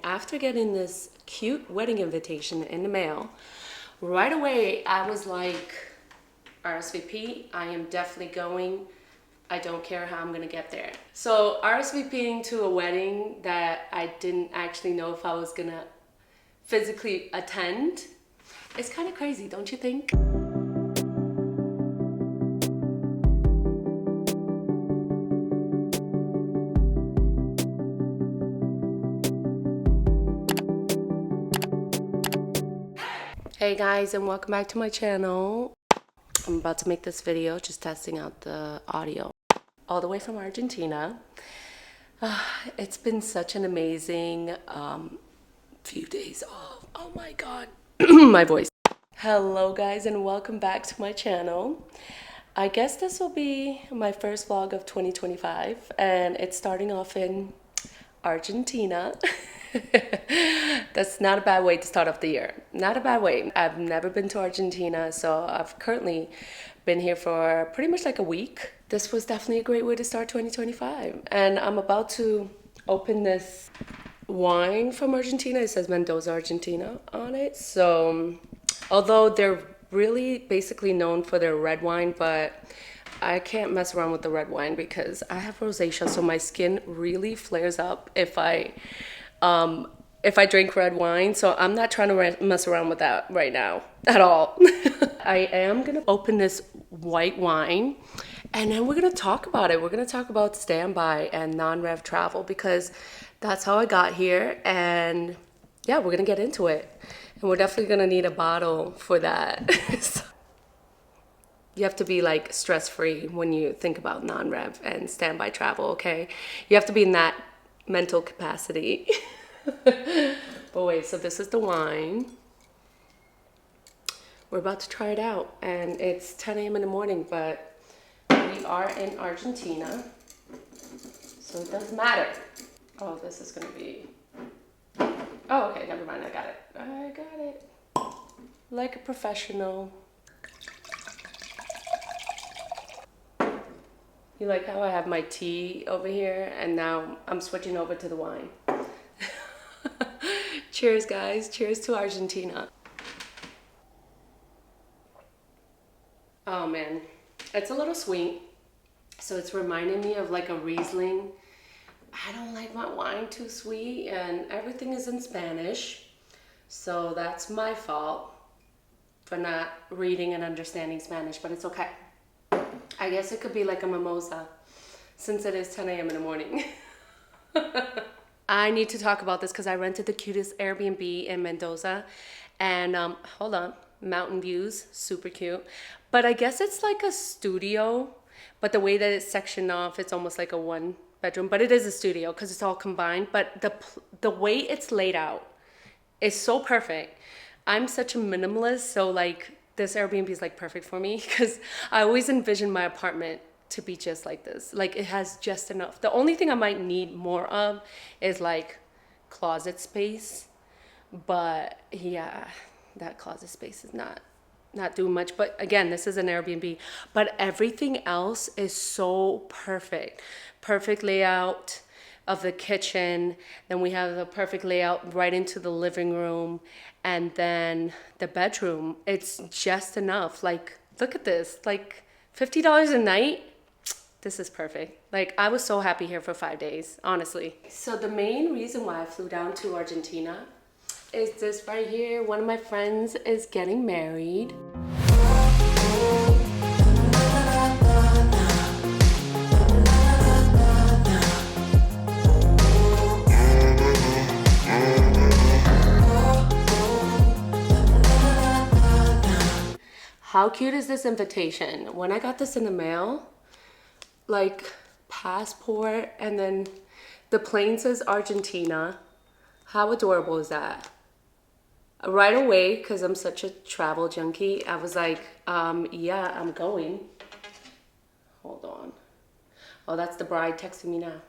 after getting this cute wedding invitation in the mail, right away I was like, RSVP, I am definitely going. I don't care how I'm gonna get there. So RSVPing to a wedding that I didn't actually know if I was gonna physically attend, it's kind of crazy, don't you think? Hey guys, and welcome back to my channel. I'm about to make this video just testing out the audio all the way from Argentina. It's been such an amazing few days off. Oh my god. My voice. Hello guys, and welcome back to my channel. I guess this will be my first vlog of 2025, and it's starting off in Argentina. That's not a bad way to start off the year. Not a bad way. I've never been to Argentina, so I've currently been here for pretty much like a week. This was definitely a great way to start 2025. And I'm about to open this wine from Argentina. It says Mendoza, Argentina on it. So although they're really basically known for their red wine, but I can't mess around with the red wine because I have rosacea, so my skin really flares up if I drink red wine. So I'm not trying to mess around with that right now at all. I am gonna open this white wine, and then we're gonna talk about it. We're gonna talk about standby and non-rev travel because that's how I got here, and yeah, we're gonna get into it. And we're definitely gonna need a bottle for that. So you have to be like stress-free when you think about non-rev and standby travel, okay? You have to be in that mental capacity. But wait, so this is the wine. We're about to try it out, and it's 10 a.m. in the morning, but we are in Argentina, so it doesn't matter. Oh, this is gonna be... Oh, okay, never mind, I got it. Like a professional. You like how I have my tea over here, and now I'm switching over to the wine. Cheers, guys. Cheers to Argentina. Oh, man. It's a little sweet, so it's reminding me of like a Riesling. I don't like my wine too sweet, and everything is in Spanish, so that's my fault for not reading and understanding Spanish, but it's okay. I guess it could be like a mimosa since it is 10 a.m. in the morning. I need to talk about this because I rented the cutest Airbnb in Mendoza, and hold on, mountain views, super cute. But I guess it's like a studio, but the way that it's sectioned off, it's almost like a one bedroom, but it is a studio because it's all combined. But the way it's laid out is so perfect. I'm such a minimalist, so like this Airbnb is like perfect for me because I always envision my apartment to be just like this. Like it has just enough. The only thing I might need more of is like closet space, but yeah, that closet space is not doing much. But again, this is an Airbnb, but everything else is so perfect. Perfect layout of the kitchen, then we have the perfect layout right into the living room, and then the bedroom. It's just enough. Like, look at this, like $50 a night. This is perfect. Like, I was so happy here for 5 days, honestly. So the main reason why I flew down to Argentina is this right here. One of my friends is getting married. How cute is this invitation? When I got this in the mail, like passport, and then the plane says Argentina. How adorable is that? Right away, because I'm such a travel junkie, I was like, yeah, I'm going. Hold on. Oh, that's the bride texting me now.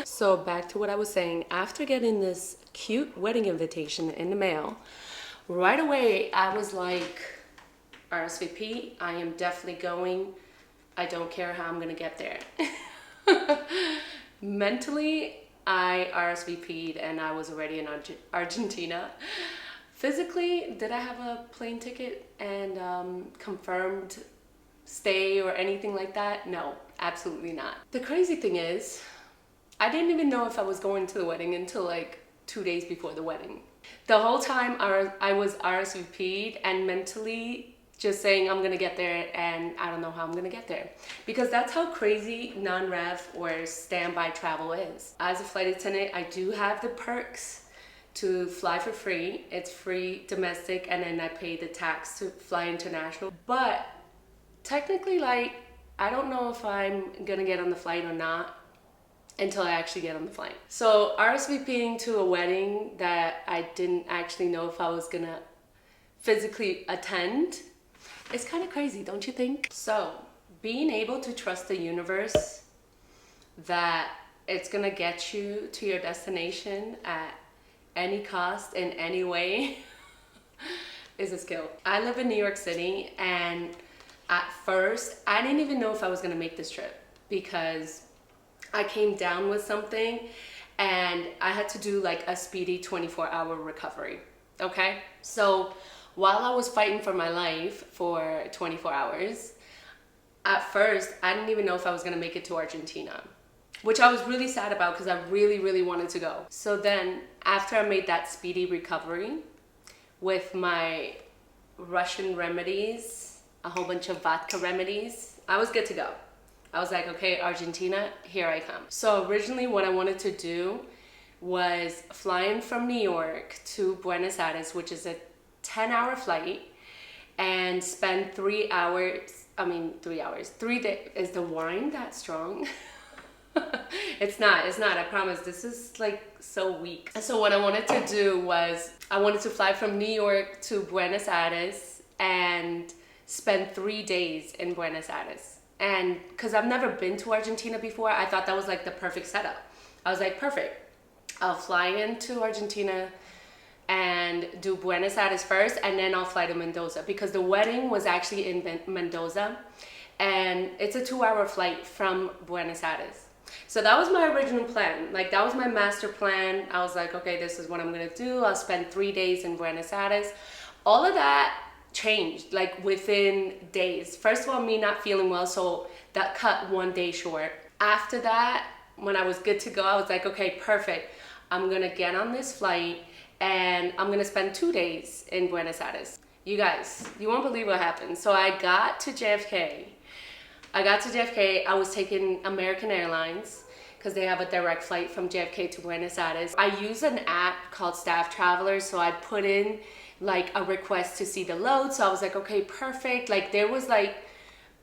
So back to what I was saying. After getting this cute wedding invitation in the mail, right away I was like, RSVP, I am definitely going. I don't care how I'm gonna get there. Mentally, I RSVP'd and I was already in Argentina. Physically, did I have a plane ticket and confirmed stay or anything like that? No, absolutely not. The crazy thing is, I didn't even know if I was going to the wedding until like 2 days before the wedding. The whole time I was RSVP'd and mentally just saying I'm gonna get there and I don't know how I'm gonna get there. Because that's how crazy non-rev or standby travel is. As a flight attendant, I do have the perks to fly for free. It's free domestic and then I pay the tax to fly international. But technically, like, I don't know if I'm gonna get on the flight or not until I actually get on the flight. So RSVPing to a wedding that I didn't actually know if I was gonna physically attend, it's kind of crazy, don't you think? So being able to trust the universe that it's gonna get you to your destination at any cost in any way is a skill. I live in New York City, and at first I didn't even know if I was gonna make this trip because I came down with something and I had to do like a speedy 24-hour recovery, okay? So while I was fighting for my life for 24 hours, at first, I didn't even know if I was gonna make it to Argentina, which I was really sad about because I really, really wanted to go. So then, after I made that speedy recovery with my Russian remedies, a whole bunch of vodka remedies, I was good to go. I was like, okay, Argentina, here I come. So originally what I wanted to do was flying from New York to Buenos Aires, which is a 10-hour flight, and spend 3 hours, 3 days. Is the wine that strong? It's not, I promise. This is like so weak. So what I wanted to do was, I wanted to fly from New York to Buenos Aires and spend 3 days in Buenos Aires. And because I've never been to Argentina before, I thought that was like the perfect setup. I was like, perfect. I'll fly into Argentina and do Buenos Aires first, and then I'll fly to Mendoza, because the wedding was actually in Mendoza, and it's a 2-hour flight from Buenos Aires. So that was my original plan. Like, that was my master plan. I was like, okay, this is what I'm gonna do. I'll spend 3 days in Buenos Aires. All of that changed like within days. First of all, me not feeling well, so that cut 1 day short. After that, when I was good to go, I was like, okay, perfect. I'm gonna get on this flight and I'm gonna spend 2 days in Buenos Aires. You guys, you won't believe what happened. So I got to JFK. I was taking American Airlines because they have a direct flight from JFK to Buenos Aires. I use an app called Staff Travelers, so I put in like a request to see the load. So I was like, okay, perfect. Like, there was like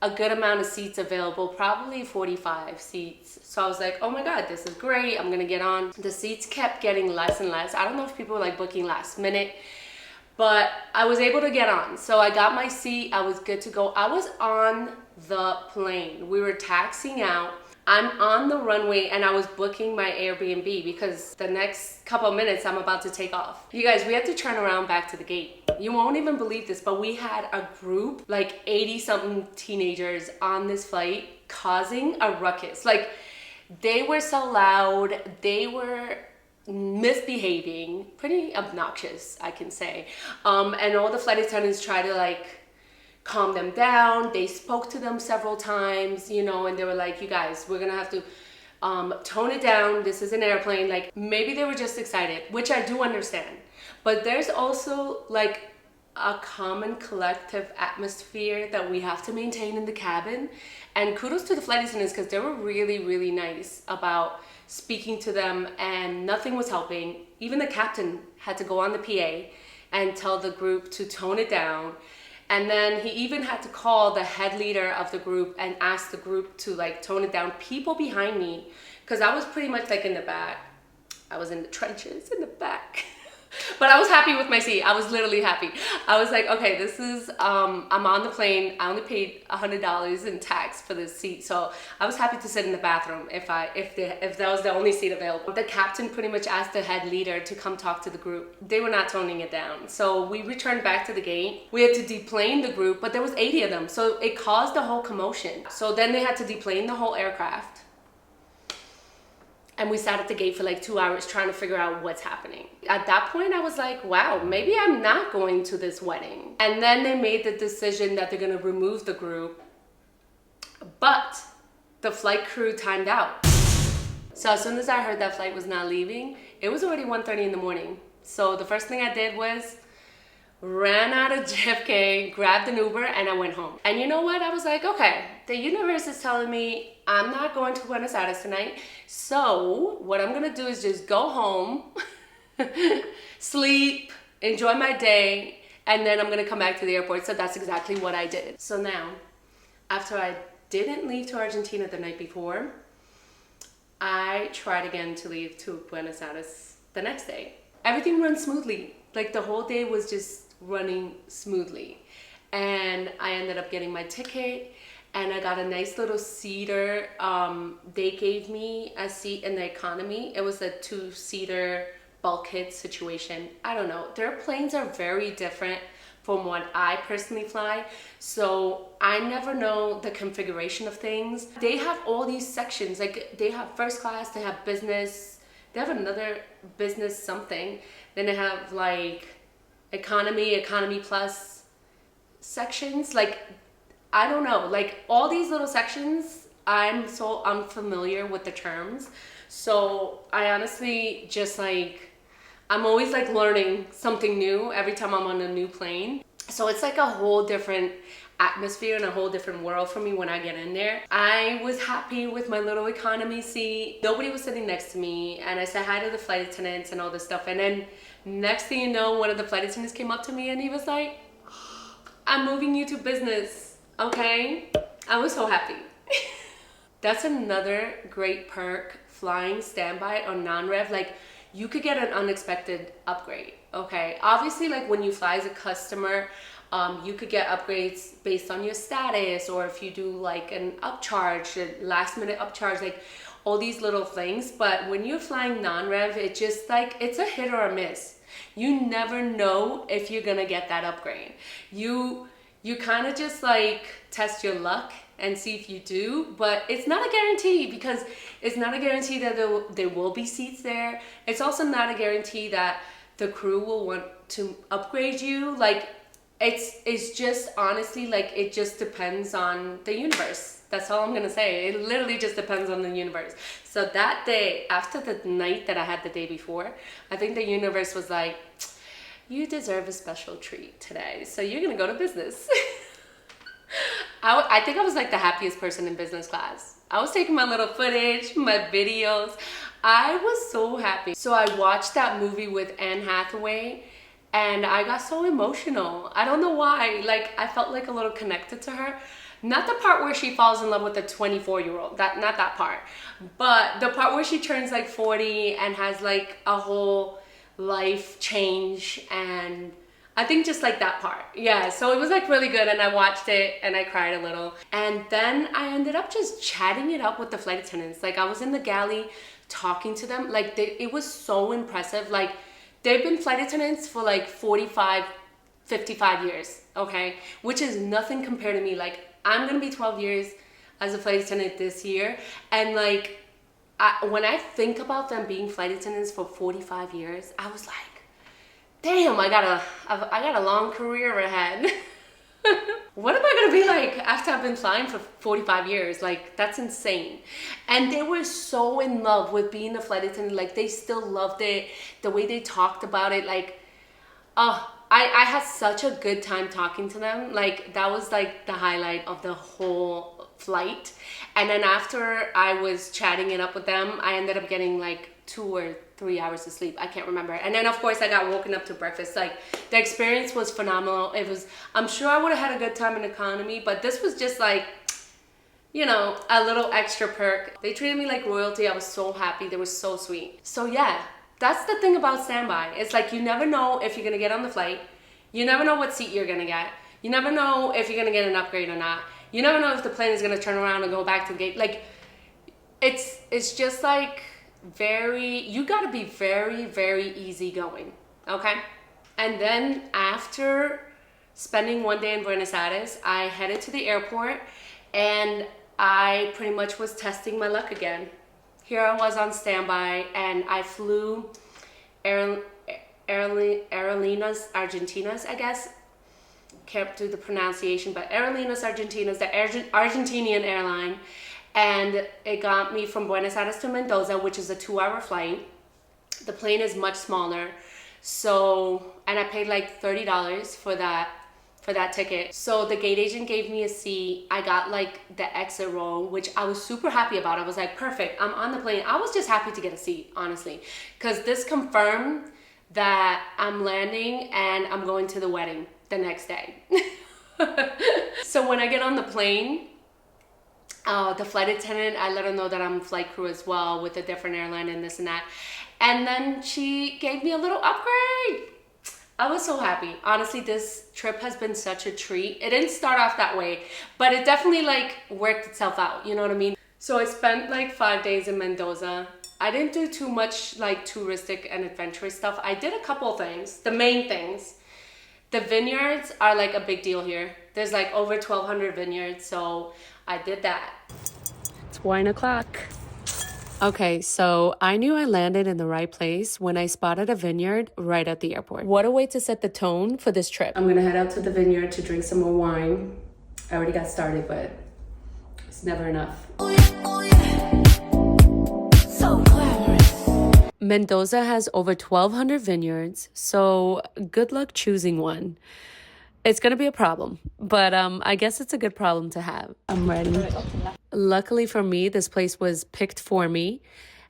a good amount of seats available, probably 45 seats. So I was like, oh my God, this is great. I'm gonna get on. The seats kept getting less and less. I don't know if people were like booking last minute, but I was able to get on. So I got my seat, I was good to go. I was on the plane. We were taxiing out. I'm on the runway and I was booking my Airbnb because the next couple of minutes I'm about to take off. You guys, we had to turn around back to the gate. You won't even believe this, but we had a group, like 80-something teenagers on this flight causing a ruckus. Like, they were so loud, they were misbehaving, pretty obnoxious, I can say. And all the flight attendants tried to like calm them down. They spoke to them several times, you know, and they were like, you guys, we're gonna have to tone it down. This is an airplane. Like, maybe they were just excited, which I do understand. But there's also like a common collective atmosphere that we have to maintain in the cabin. And kudos to the flight attendants because they were really, really nice about speaking to them, and nothing was helping. Even the captain had to go on the PA and tell the group to tone it down. And then he even had to call the head leader of the group and ask the group to like tone it down. People behind me, because I was pretty much like in the back. I was in the trenches in the back. But I was happy with my seat. I was literally happy. I was like, okay, this is, I'm on the plane. I only paid $100 in tax for this seat. So I was happy to sit in the bathroom if that was the only seat available. The captain pretty much asked the head leader to come talk to the group. They were not toning it down. So we returned back to the gate. We had to deplane the group, but there was 80 of them. So it caused a whole commotion. So then they had to deplane the whole aircraft. And we sat at the gate for like 2 hours trying to figure out what's happening. At that point, I was like, wow, maybe I'm not going to this wedding. And then they made the decision that they're gonna remove the group, but the flight crew timed out. So as soon as I heard that flight was not leaving, it was already 1:30 in the morning. So the first thing I did was ran out of JFK, grabbed an Uber, and I went home. And you know what? I was like, okay, the universe is telling me I'm not going to Buenos Aires tonight. So what I'm gonna do is just go home, sleep, enjoy my day, and then I'm gonna come back to the airport. So that's exactly what I did. So now, after I didn't leave to Argentina the night before, I tried again to leave to Buenos Aires the next day. Everything runs smoothly. Like the whole day was just running smoothly. And I ended up getting my ticket and I got a nice little seater. They gave me a seat in the economy. It was a 2-seater bulkhead situation. I don't know. Their planes are very different from what I personally fly. So I never know the configuration of things. They have all these sections. Like they have first class, they have business, they have another business something. Then they have like economy plus sections. Like, I don't know, like all these little sections, I'm so unfamiliar with the terms. So I honestly just like, I'm always like learning something new every time I'm on a new plane. So it's like a whole different atmosphere and a whole different world for me when I get in there. I was happy with my little economy seat. Nobody was sitting next to me, and I said hi to the flight attendants and all this stuff. And then next thing you know, one of the flight attendants came up to me and he was like, I'm moving you to business, okay? I was so happy. That's another great perk, flying standby or non-rev. Like, you could get an unexpected upgrade, okay? Obviously, like when you fly as a customer, you could get upgrades based on your status, or if you do like an upcharge, a last minute upcharge, like all these little things. But when you're flying non-rev, it just like, it's a hit or a miss. You never know if you're gonna get that upgrade. You kind of just like test your luck and see if you do, but it's not a guarantee, because it's not a guarantee that there will be seats there. It's also not a guarantee that the crew will want to upgrade you. Like, it's just honestly, like, it just depends on the universe. That's all I'm gonna say. It literally just depends on the universe. So that day, after the night that I had the day before, I think the universe was like, you deserve a special treat today, so you're gonna go to business. I think I was like the happiest person in business class. I was taking my little footage, my videos. I was so happy. So I watched that movie with Anne Hathaway and I got so emotional. I don't know why. Like, I felt like a little connected to her. Not the part where she falls in love with a 24-year-old, not that part. But the part where she turns like 40 and has like a whole life change, and I think just like that part. Yeah, so it was like really good, and I watched it and I cried a little. And then I ended up just chatting it up with the flight attendants. Like, I was in the galley talking to them. Like, it was so impressive. Like, they've been flight attendants for like 45, 55 years, okay? Which is nothing compared to me. Like, I'm gonna be 12 years as a flight attendant this year. And like, when I think about them being flight attendants for 45 years, I was like, damn, I got a long career ahead. What am I gonna be like after I've been flying for 45 years? Like, that's insane. And they were so in love with being a flight attendant. Like, they still loved it. The way they talked about it, like, oh, I had such a good time talking to them. Like, that was like the highlight of the whole flight. And then after I was chatting it up with them, I ended up getting like 2 or 3 hours of sleep. I can't remember. And then of course I got woken up to breakfast. Like, the experience was phenomenal. It was, I'm sure I would have had a good time in economy, but this was just like, you know, a little extra perk. They treated me like royalty. I was so happy. They were so sweet. So yeah, that's the thing about standby. It's like, you never know if you're gonna get on the flight. You never know what seat you're gonna get. You never know if you're gonna get an upgrade or not. You never know if the plane is gonna turn around and go back to the gate. Like, it's just like, you gotta be very, very easygoing, okay? And then after spending one day in Buenos Aires, I headed to the airport and I pretty much was testing my luck again. here I was on standby, and I flew Aerolíneas Argentinas, I guess. Can't do the pronunciation, but Aerolíneas Argentinas, the Argentinian airline. And it got me from Buenos Aires to Mendoza, which is a 2-hour flight. The plane is much smaller. So, and I paid like $30 for that ticket. So the gate agent gave me a seat. I got like the exit row, which I was super happy about. I was like, perfect, I'm on the plane. I was just happy to get a seat, honestly, because this confirmed that I'm landing and I'm going to the wedding the next day. So when I get on the plane, the flight attendant, I let her know that I'm flight crew as well with a different airline and this and that. And then she gave me a little upgrade. I was so happy. Honestly, this trip has been such a treat. It didn't start off that way, but it definitely like worked itself out. You know what I mean? So I spent like 5 days in Mendoza. I didn't do too much like touristic and adventurous stuff. I did a couple things. The main things. The vineyards are like a big deal here. There's like over 1,200 vineyards, so I did that. It's wine o'clock. Okay, so I knew I landed in the right place when I spotted a vineyard right at the airport. What a way to set the tone for this trip. I'm gonna head out to the vineyard to drink some more wine. I already got started, but it's never enough. Oh yeah, oh yeah. So glamorous. Mendoza has over 1,200 vineyards, so good luck choosing one. It's gonna be a problem, but I guess it's a good problem to have. I'm ready. Luckily for me, this place was picked for me.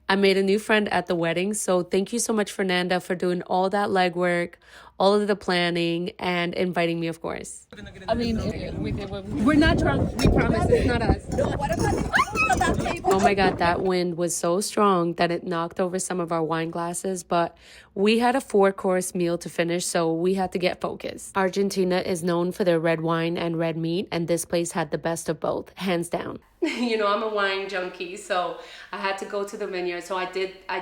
I made a new friend at the wedding, so thank you so much, Fernanda, for doing all that legwork, all of the planning, and inviting me, of course. I mean, we're not drunk. We promise it's not us. Oh my God, that wind was so strong that it knocked over some of our wine glasses, but we had a 4-course meal to finish, so we had to get focused. Argentina is known for their red wine and red meat, and this place had the best of both, hands down. You know, I'm a wine junkie, so I had to go to the vineyard, so I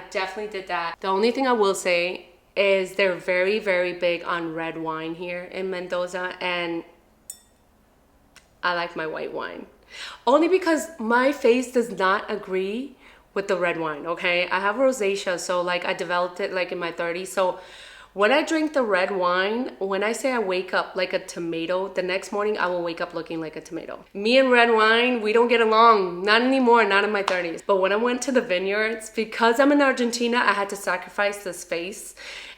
definitely did that. The only thing I will say is they're very, very big on red wine here in Mendoza, and I like my white wine. Only because my face does not agree with the red wine, okay? I have rosacea, so like I developed it like in my 30s. So when I drink the red wine, when I say I wake up like a tomato, the next morning I will wake up looking like a tomato. Me and red wine, we don't get along. Not anymore, not in my 30s. But when I went to the vineyards, because I'm in Argentina, I had to sacrifice this face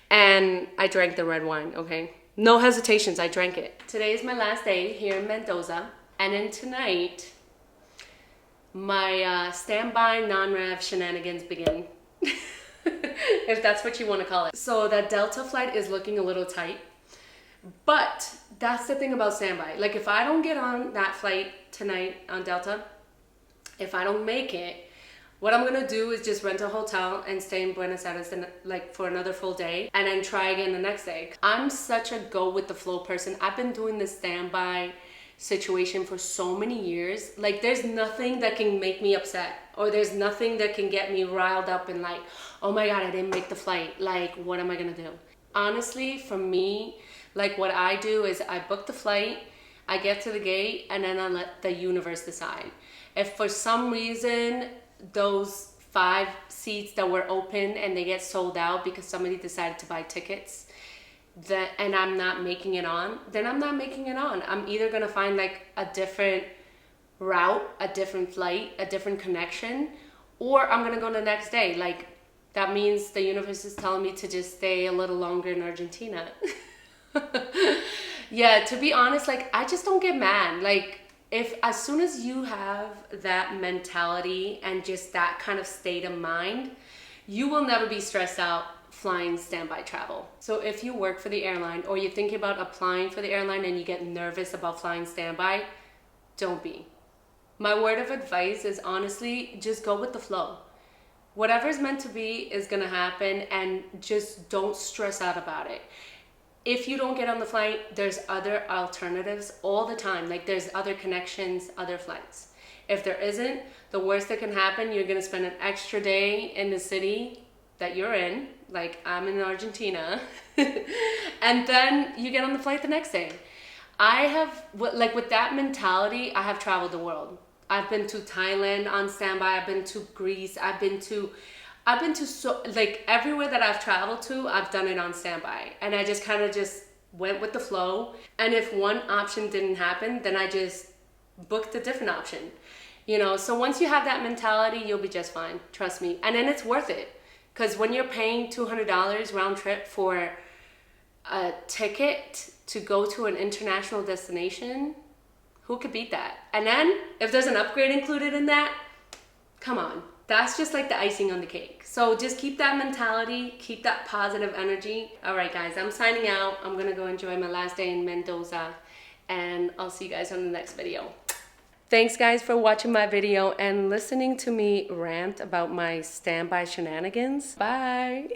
and I drank the red wine, okay? No hesitations, I drank it. Today is my last day here in Mendoza. And then tonight, my standby non-rev shenanigans begin. If that's what you want to call it. So that Delta flight is looking a little tight. But that's the thing about standby. Like if I don't get on that flight tonight on Delta, if I don't make it, what I'm gonna do is just rent a hotel and stay in Buenos Aires like for another full day and then try again the next day. I'm such a go with the flow person. I've been doing this standby situation for so many years. Like there's nothing that can make me upset, or there's nothing that can get me riled up and like, oh my God, I didn't make the flight. Like, what am I gonna do? Honestly, for me, like what I do is I book the flight, I get to the gate, and then I let the universe decide. If for some reason those 5 seats that were open and they get sold out because somebody decided to buy tickets, and I'm not making it on, then I'm not making it on. I'm either gonna find like a different route, a different flight, a different connection, or I'm gonna go the next day. Like that means the universe is telling me to just stay a little longer in Argentina. Yeah, to be honest, like I just don't get mad. Like if as soon as you have that mentality and just that kind of state of mind, you will never be stressed out flying standby travel. So if you work for the airline or you're thinking about applying for the airline and you get nervous about flying standby, don't be. My word of advice is honestly, just go with the flow. Whatever's meant to be is gonna happen, and just don't stress out about it. If you don't get on the flight, there's other alternatives all the time. Like there's other connections, other flights. If there isn't, the worst that can happen, you're gonna spend an extra day in the city that you're in, like I'm in Argentina, and then you get on the flight the next day. I have, like with that mentality, I have traveled the world. I've been to Thailand on standby. I've been to Greece. I've been to so like everywhere that I've traveled to, I've done it on standby. And I just kind of just went with the flow. And if one option didn't happen, then I just booked a different option. You know, so once you have that mentality, you'll be just fine. Trust me. And then it's worth it. Because when you're paying $200 round trip for a ticket to go to an international destination, who could beat that? And then if there's an upgrade included in that, come on. That's just like the icing on the cake. So just keep that mentality, keep that positive energy. All right, guys, I'm signing out. I'm gonna go enjoy my last day in Mendoza, and I'll see you guys on the next video. Thanks, guys, for watching my video and listening to me rant about my standby shenanigans. Bye.